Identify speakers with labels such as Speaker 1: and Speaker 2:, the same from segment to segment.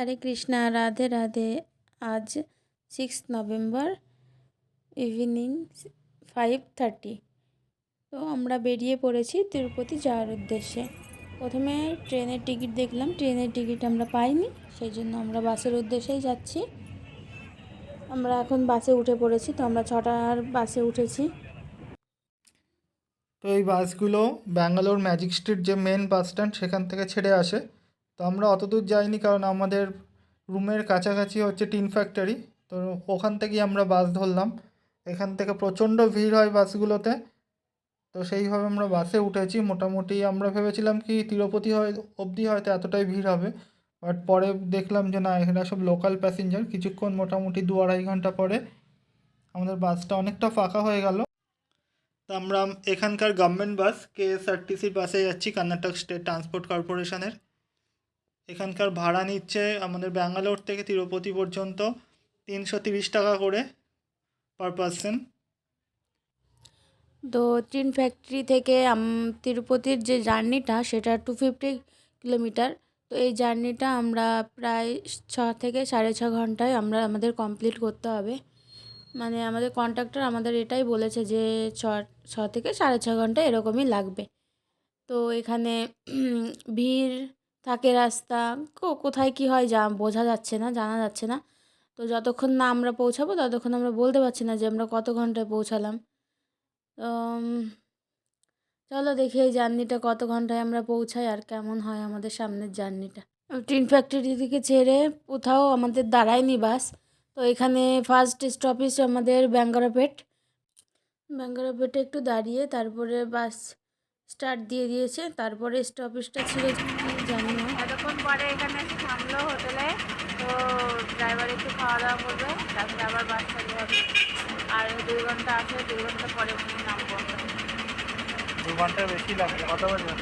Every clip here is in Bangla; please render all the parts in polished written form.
Speaker 1: হরে কৃষ্ণা, রাধে রাধে। আজ 6 নভেম্বর ইভিনিং 5:30। তো আমরা বেরিয়ে পড়েছি তিরুপতি যাওয়ার উদ্দেশ্যে। প্রথমে ট্রেনের টিকিট দেখলাম, ট্রেনের টিকিট আমরা পাইনি, সেই জন্য আমরা বাসের উদ্দেশ্যেই যাচ্ছি। আমরা এখন বাসে উঠে পড়েছি। তো আমরা 6টার বাসে উঠেছি।
Speaker 2: তো এই বাসগুলো ব্যাঙ্গালোর ম্যাজিক স্ট্রিট যে মেন বাস স্ট্যান্ড সেখান থেকে ছেড়ে আসে। তো আমরা অত দূর যাইনি, কারণ আমাদের রুমের কাছাকাছি হচ্ছে টিন ফ্যাক্টরি। তো ওখান থেকেই আমরা বাস ধরলাম। এখান থেকে প্রচণ্ড ভিড় হয় বাসগুলোতে। তো সেইভাবে আমরা বাসে উঠেছি। মোটামুটি আমরা ভেবেছিলাম কি তিরুপতি অবধি হয়তো এতটাই ভিড় হবে, বাট পরে দেখলাম যে না, এখানে সব লোকাল প্যাসেঞ্জার। কিছুক্ষণ মোটামুটি 2-2.5 ঘন্টা পরে আমাদের বাসটা অনেকটা ফাঁকা হয়ে গেল। তো আমরা এখানকার গভর্নমেন্ট বাস কেএসআরটিসির বাসে যাচ্ছি, কর্ণাটক স্টেট ট্রান্সপোর্ট কর্পোরেশনের। এখানকার ভাড়া নিচ্ছে আমাদের ব্যাঙ্গালোর থেকে তিরুপতি পর্যন্ত 330 টাকা করে পার পারসন।
Speaker 1: তো টিন ফ্যাক্টরি থেকে তিরুপতির যে জার্নিটা সেটা 250 কিলোমিটার। তো এই জার্নিটা আমরা প্রায় 6 থেকে 6.5 ঘন্টায় আমাদের কমপ্লিট করতে হবে। মানে আমাদের কন্ট্রাক্টর আমাদের এটাই বলেছে যে 6 থেকে 6.5 ঘন্টা এরকমই লাগবে। তো এখানে ভিড় থাকে, রাস্তা কোথায় কি হয় বোঝা যাচ্ছে না, জানা যাচ্ছে না। তো যতক্ষণ না আমরা পৌঁছাবো ততক্ষণ আমরা বলতে পারছি না যে আমরা কত ঘন্টায় পৌঁছালাম। চলো দেখি এই জার্নিটা কত ঘন্টায় আমরা পৌঁছাই আর কেমন হয় আমাদের সামনের জার্নিটা। টিন ফ্যাক্টরি থেকে ছেড়ে কোথাও আমাদের দাঁড়ায়নি বাস। তো এখানে ফার্স্ট স্টপেজ আমাদের ব্যাঙ্গারাপেটে একটু দাঁড়িয়ে তারপরে বাস স্টার্ট দিয়ে দিয়েছে। তারপরে স্টপেজটা ছিল কি জানি না, এতক্ষণ পরে এখানে এসে থামলো হোটেলে। তো ড্রাইভার একটু খাওয়া দাওয়া করবে, তারপরে আবার বাস চালু হবে। আর 2 ঘন্টা আছে, 2 ঘন্টা পরে মনে নামবো।
Speaker 2: 2 ঘন্টার বেশি লাগবে। কত বাজে?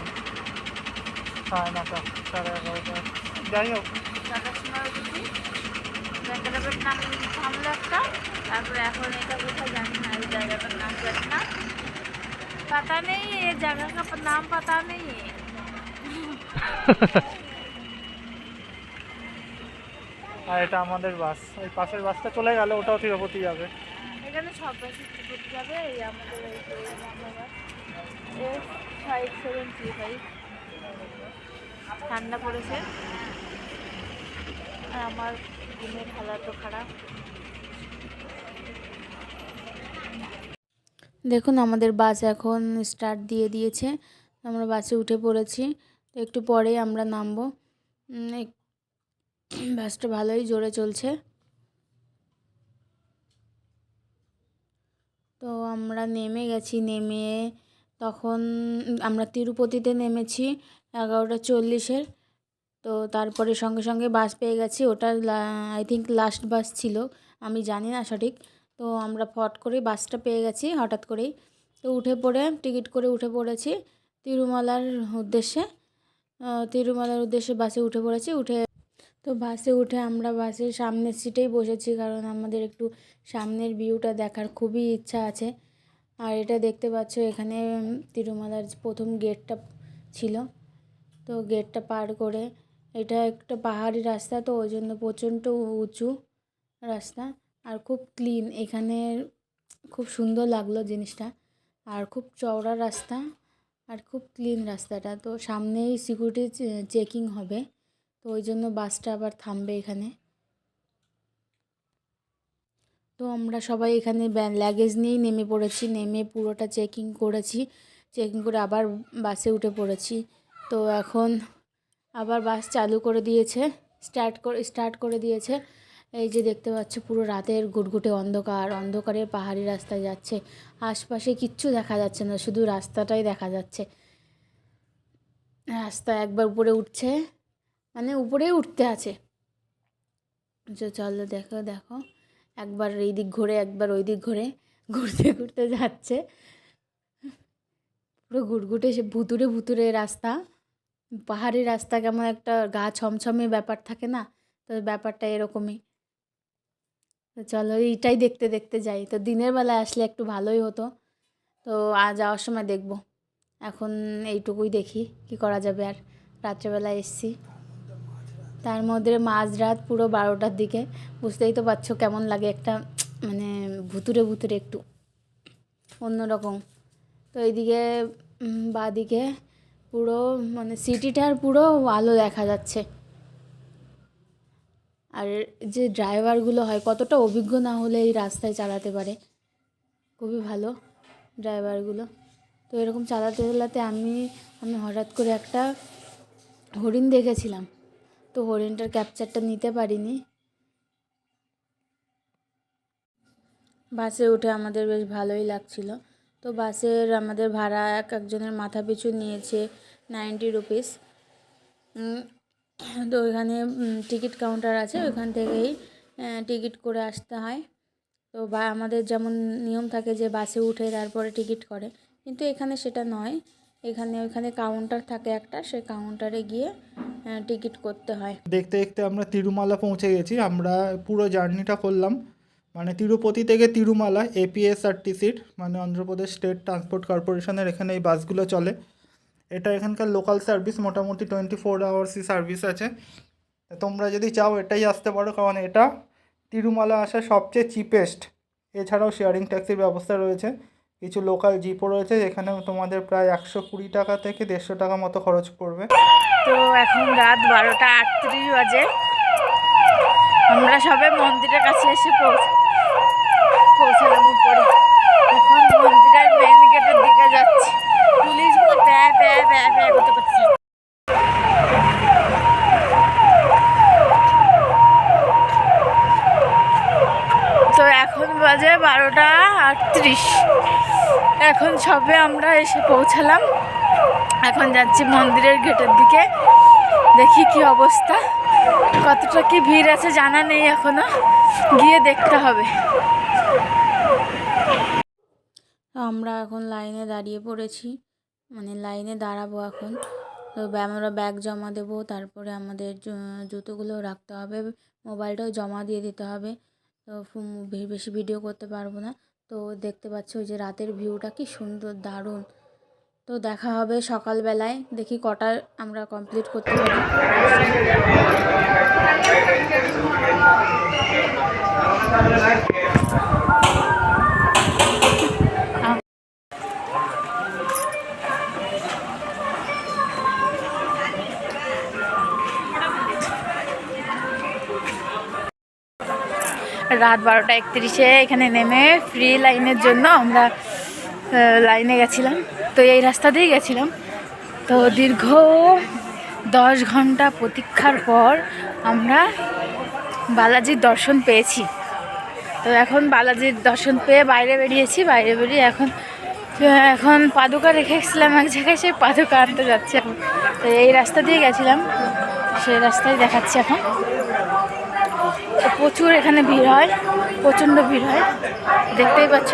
Speaker 2: 9:30, 11:30। যাই হোক,
Speaker 1: 7টার সময় উঠেছি, ব্যাঙ্গারাপেট নাম থামলো একটা। তারপরে এখন এটা কোথায় জানি না, এই জায়গাটার নাম জানি না, पता नहीं ये जगह का नाम पता नहीं है।
Speaker 2: আর এটা আমাদের বাস। ওই পাশের বাসটা চলে গেল, ওটাও তিরুপতি যাবে।
Speaker 1: এখানে সব বাসই তিরুপতি যাবে। এই আমাদের এই আমরা বাস F5735। ঠান্ডা পড়েছে আর আমার ঘুমের হালাত তো খারাপ। দেখুন আমাদের বাস এখন স্টার্ট দিয়ে দিয়েছে। আমরা বাসে উঠে পড়েছি। তো একটু পরেই আমরা নামবো। বাসটা ভালোই জোরে চলছে। তো আমরা নেমে গেছি। নেমে তখন আমরা তিরুপতিতে নেমেছি 11:40-এর। তো তারপরে সঙ্গে সঙ্গে বাস পেয়ে গেছি। ওটা আই থিঙ্ক লাস্ট বাস ছিল, আমি জানি না সঠিক। তো আমরা ফট করে বাসটা পেয়ে গেছি হঠাৎ করেই। তো উঠে পড়ে টিকিট করে উঠে পড়েছি তিরুমালার উদ্দেশ্যে। বাসে উঠে পড়েছি। তো বাসে উঠে আমরা বাসের সামনের সিটেই বসেছি, কারণ আমাদের একটু সামনের ভিউটা দেখার খুবই ইচ্ছা আছে। আর এটা দেখতে পাচ্ছ, এখানে তিরুমালার প্রথম গেটটা ছিল। তো গেটটা পার করে এটা একটা পাহাড়ি রাস্তা, তো ওই জন্য প্রচণ্ড উঁচু রাস্তা আর খুব ক্লিন। এখানে খুব সুন্দর লাগলো জিনিসটা। আর খুব চওড়া রাস্তা আর খুব ক্লিন রাস্তাটা। তো সামনেই সিকিউরিটি চেকিং হবে, তো ওই জন্য বাসটা আবার থামবে এখানে। তো আমরা সবাই এখানে লাগেজ নিয়েই নেমে পড়েছি। নেমে পুরোটা চেকিং করেছি, চেকিং করে আবার বাসে উঠে পড়েছি। তো এখন আবার বাস চালু করে দিয়েছে, স্টার্ট করে দিয়েছে। এই যে দেখতে পাচ্ছ পুরো রাতের ঘুটঘুটে অন্ধকারে পাহাড়ি রাস্তায় যাচ্ছে। আশপাশে কিচ্ছু দেখা যাচ্ছে না, শুধু রাস্তাটাই দেখা যাচ্ছে। রাস্তা একবার উপরে উঠছে, মানে উপরেই উঠতে আছে। চলো দেখো দেখো, একবার এই দিক ঘুরে একবার ওই দিক ঘুরে, ঘুরতে ঘুরতে যাচ্ছে। পুরো ঘুটঘুটে সে ভুতুরে রাস্তা। পাহাড়ি রাস্তা কেমন একটা গা ছমছমে ব্যাপার থাকে না, তো ব্যাপারটা এরকমই। তো চলো এইটাই দেখতে দেখতে যাই। তো দিনের বেলায় আসলে একটু ভালোই হতো, তো যাওয়ার সময় দেখব। এখন এইটুকুই দেখি কি করা যাবে। আর রাত্রেবেলায় এসছি। তার মধ্যে মাঝরাত পুরো 12টার দিকে, বুঝতেই তো পারছো কেমন লাগে, একটা মানে ভুতুরে ভুতুরে একটু অন্যরকম। তো এইদিকে বাঁদিকে পুরো মানে সিটিটার পুরো আলো দেখা যাচ্ছে। আর যে ড্রাইভারগুলো হয় কতটা অভিজ্ঞ না হলে এই রাস্তায় চালাতে পারে, খুবই ভালো ড্রাইভারগুলো। তো এরকম চালাতে চালাতে আমি হঠাৎ করে একটা হরিণ দেখেছিলাম, তো হরিণটার ক্যাপচারটা নিতে পারিনি। বাসে উঠে আমাদের বেশ ভালোই লাগছিল। তো বাসের আমাদের ভাড়া একজনের মাথা পিছু নিয়েছে 90 রুপিস। তো ওইখানে টিকিট কাউন্টার আছে, ওইখান থেকেই টিকিট করে আসতে হয়। তো বা আমাদের যেমন নিয়ম থাকে যে বাসে উঠে তারপরে টিকিট করে, কিন্তু এখানে সেটা নয়। ওইখানে কাউন্টার থাকে একটা, সেই কাউন্টারে গিয়ে টিকিট করতে হয়।
Speaker 2: দেখতে দেখতে আমরা তিরুমালা পৌঁছে গেছি। আমরা পুরো জার্নিটা করলাম, মানে তিরুপতি থেকে তিরুমালা এপিএসআরটিসির, মানে অন্ধ্রপ্রদেশ স্টেট ট্রান্সপোর্ট কর্পোরেশনের এখানে এই বাসগুলো চলে। এটা এখানকার লোকাল সার্ভিস, মোটামুটি 24 আওয়ার্সই সার্ভিস আছে। তোমরা যদি চাও এটাই আসতে পারো, কারণ এটা তিরুমালা আসা সবচেয়ে চিপেস্ট। এছাড়াও শেয়ারিং ট্যাক্সির ব্যবস্থা রয়েছে, কিছু লোকাল জিপও রয়েছে, যেখানে তোমাদের প্রায় 120 টাকা থেকে 150 টাকা মতো খরচ পড়বে।
Speaker 1: তো এখন রাত 12:38 বাজে, আমরা সবে মন্দিরের কাছে এসে পৌঁছালাম উপরে। এখন মন্দিরের মেন গেটের দিকে যাচ্ছি। পুলিশগুলো প্যাঁ প্যাঁ প্যাঁ প্যাঁ করতে করছে। তো এখন বাজে 12:38। এখন সবে আমরা এসে পৌঁছালাম। এখন যাচ্ছি মন্দিরের গেটের দিকে, দেখি কি অবস্থা, কতটা কি ভিড় আছে জানা নেই, এখনো গিয়ে দেখতে হবে। আমরা এখন লাইনে দাঁড়িয়ে পড়েছি, মানে লাইনে দাঁড়াবো এখন। তো আমরা ব্যাগ জমা দেবো, তারপরে আমাদের জুতোগুলো রাখতে হবে, মোবাইলটাও জমা দিয়ে দিতে হবে। তো বেশি ভিডিও করতে পারবো না। তো দেখতে পাচ্ছ ওই যে রাতের ভিউটা কি সুন্দর, দারুণ। তো দেখা হবে সকালবেলায়, দেখি কটা আমরা কমপ্লিট করতে পারি। রাত 12:31 এখানে নেমে ফ্রি লাইনের জন্য আমরা লাইনে গেছিলাম। তো এই রাস্তা দিয়েই গেছিলাম। তো দীর্ঘ 10 ঘন্টা প্রতীক্ষার পর আমরা বালাজির দর্শন পেয়েছি। তো এখন বালাজির দর্শন পেয়ে বাইরে বেরিয়েছি। বাইরে বেরিয়ে এখন পাদুকা রেখেছিলাম এক জায়গায়, সেই পাদুকা আনতে যাচ্ছি এখন। তো এই রাস্তা দিয়ে গেছিলাম, সেই রাস্তায় দেখাচ্ছি এখন। তো প্রচুর এখানে ভিড় হয়, প্রচণ্ড ভিড় হয়, দেখতেই পাচ্ছ।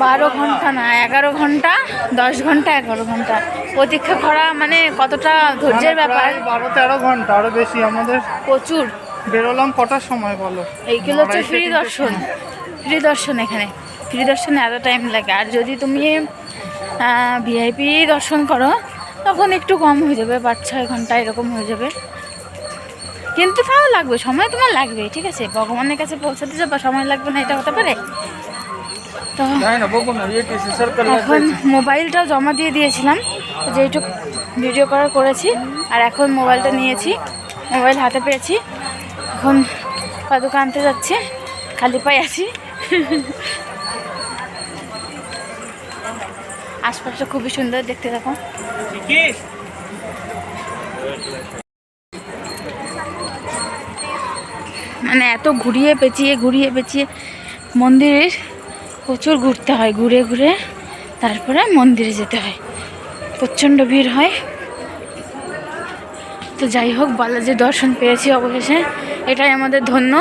Speaker 1: বারো ঘন্টা না, 11 ঘন্টা, 10 ঘন্টা, 11 ঘন্টা প্রতীক্ষা করা, মানে কতটা ধৈর্যের ব্যাপার।
Speaker 2: 12-13 ঘন্টা, আরও বেশি। আমাদের
Speaker 1: প্রচুর।
Speaker 2: বেরোলাম কটার সময় বলো?
Speaker 1: এইগুলো হচ্ছে ফ্রি দর্শন। ফ্রি দর্শন, এখানে ফ্রি দর্শনে এত টাইম লাগে। আর যদি তুমি ভিআইপি দর্শন করো তখন একটু কম হয়ে যাবে, 5-6 ঘন্টা এরকম হয়ে যাবে। কিন্তু তাও লাগবে, সময় তোমার লাগবে, ঠিক আছে। ভগবানের কাছে পৌঁছাতে যাবা, সময় লাগবে না এটা হতে পারে? তো এখন মোবাইলটাও জমা দিয়ে দিয়েছিলাম, যেইটুকু ভিডিও করেছি। আর এখন মোবাইলটা নিয়েছি, মোবাইল হাতে পেয়েছি। এখন পাদুকা আনতে যাচ্ছি, খালি পায়ে আছি। আশপাশটা খুবই সুন্দর, দেখতে থাকো। মানে এত ঘুরিয়ে পেঁচিয়ে মন্দিরের প্রচুর ঘুরতে হয়, ঘুরে ঘুরে তারপরে মন্দিরে যেতে হয়, প্রচণ্ড ভিড় হয়। তো যাই হোক, বালাজির দর্শন পেয়েছি অবশেষে, এটাই আমাদের ধন্য।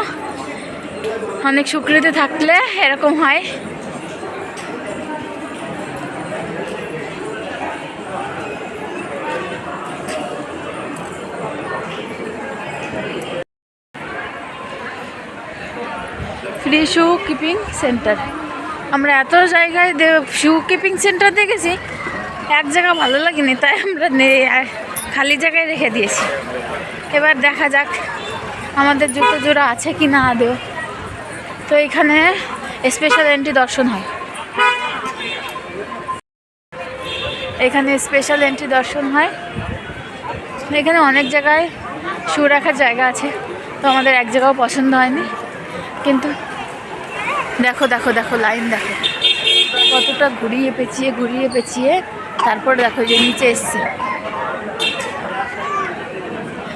Speaker 1: অনেক সুকৃতি থাকলে এরকম হয়। ফ্রি শু কিপিং সেন্টার, আমরা এত জায়গায় শু কিপিং সেন্টার দেখেছি, এক জায়গা ভালো লাগেনি, তাই আমরা খালি জায়গায় রেখে দিয়েছি। এবার দেখা যাক আমাদের জুতো জোড়া আছে কি না আদৌ। তো এখানে স্পেশাল এন্ট্রি দর্শন হয়, এখানে স্পেশাল এন্ট্রি দর্শন হয়। এখানে অনেক জায়গায় শু রাখার জায়গা আছে, তো আমাদের এক জায়গাও পছন্দ হয়নি। কিন্তু দেখো দেখো দেখো লাইন দেখো কতটা ঘুরিয়ে পেঁচিয়ে তারপর দেখো যে নিচে এসছে।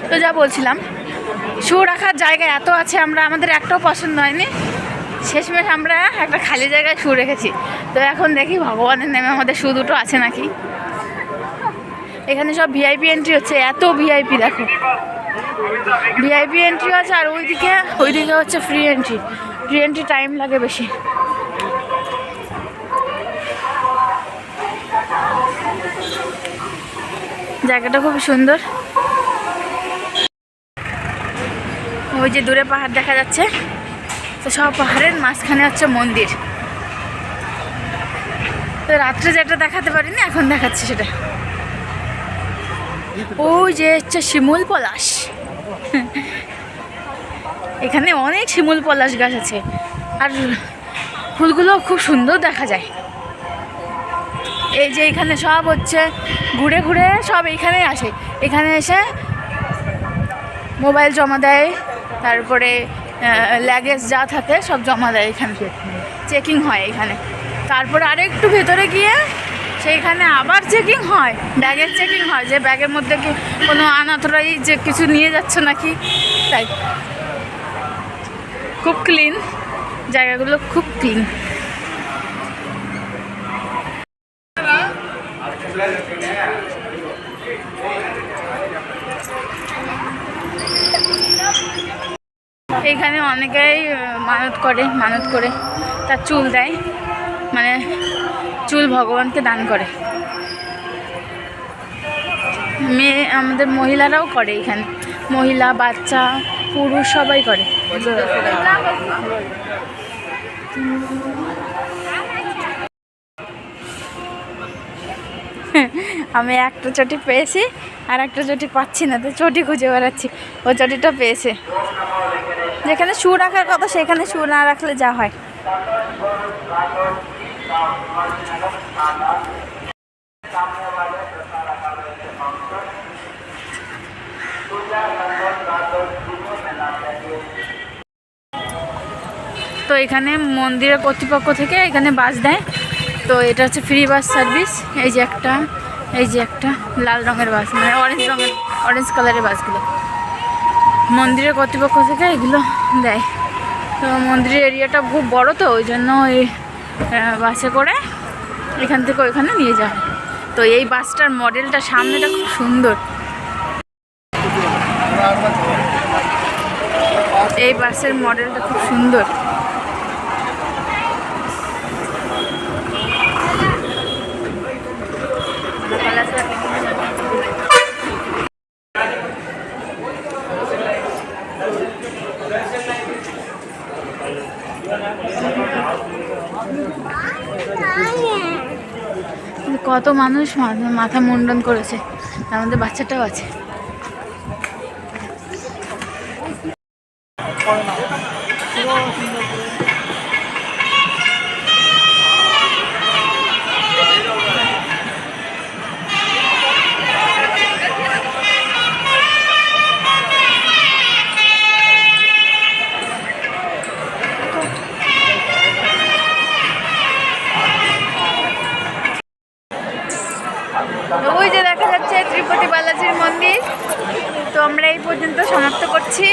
Speaker 1: তো যা বলছিলাম, শু রাখার জায়গা এত আছে, আমাদের একটাও পছন্দ হয়নি। শেষমেশ আমরা একটা খালি জায়গায় শু রেখেছি। তো এখন দেখি ভগবানের নামে আমাদের শু দুটো আছে নাকি। এখানে সব ভিআইপি এন্ট্রি হচ্ছে, এত ভিআইপি দেখো, ভিআইপি এন্ট্রি আছে। আর ওইদিকে হচ্ছে ফ্রি এন্ট্রি টাইম লাগে বেশি। জায়গাটা খুব সুন্দর। ওই যে দূরে পাহাড় দেখা যাচ্ছে, তো সব পাহাড়ের মাঝখানে হচ্ছে মন্দির। তো রাত্রে যেটা দেখাতে পারিনি, এখন দেখাচ্ছি সেটা। ওই যে হচ্ছে শিমুল পলাশ, এখানে অনেক শিমুল পলাশ গাছ আছে, আর ফুলগুলো খুব সুন্দর দেখা যায়। এই যে এখানে সব হচ্ছে ঘুরে ঘুরে সব এইখানে আসে, এখানে এসে মোবাইল জমা দেয়, তারপরে লাগেজ যা থাকে সব জমা দেয়, এখানে চেকিং হয় এখানে। তারপরে আরেকটু ভেতরে গিয়ে সেইখানে আবার চেকিং হয়, ব্যাগের চেকিং হয়, যে ব্যাগের মধ্যে কি কোনো অনাথরাই যে কিছু নিয়ে যাচ্ছে নাকি। তাই খুব ক্লিন, জায়গাগুলো খুব ক্লিন। এইখানে অনেকেই মানত করে তার চুল দেয়, মানে চুল ভগবানকে দান করে। আমাদের মহিলারাও করে, এখানে মহিলা, বাচ্চা, পুরুষ সবাই করে। আমি একটা চটি পেয়েছি, আর একটা চটি পাচ্ছি না, তো চটি খুঁজে বেড়াচ্ছি। ও চটিটা পেয়েছে। যেখানে শু রাখার কথা সেখানে শু না রাখলে যা হয়। তো এখানে মন্দিরের কর্তৃপক্ষ থেকে এখানে বাস দেয়। তো এটা হচ্ছে ফ্রি বাস সার্ভিস। এই যে একটা লাল রঙের বাস, মানে অরেঞ্জ কালারের বাসগুলো মন্দিরের কর্তৃপক্ষ থেকে এগুলো দেয়। তো মন্দিরের এরিয়াটা খুব বড়, তো ওই জন্য এই বাসে করে এখান থেকে ওইখানে নিয়ে যাওয়া হয়। তো এই বাসটার মডেলটা সামনেটা খুব সুন্দর, এই বাসের মডেলটা খুব সুন্দর। কত মানুষ মাথা মুন্ডন করেছে, তার মধ্যে বাচ্চাটাও আছে। ওই যে দেখা যাচ্ছে তিরুপতি বালাজির মন্দির। তো আমরা এই পর্যন্ত সমাপ্ত করছি,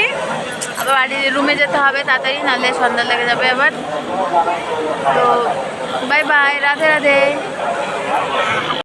Speaker 1: আবার বাড়ির রুমে যেতে হবে তাড়াতাড়ি, নাহলে সন্ধ্যা লেগে যাবে আবার। তো বাই বাই, রাধে রাধে।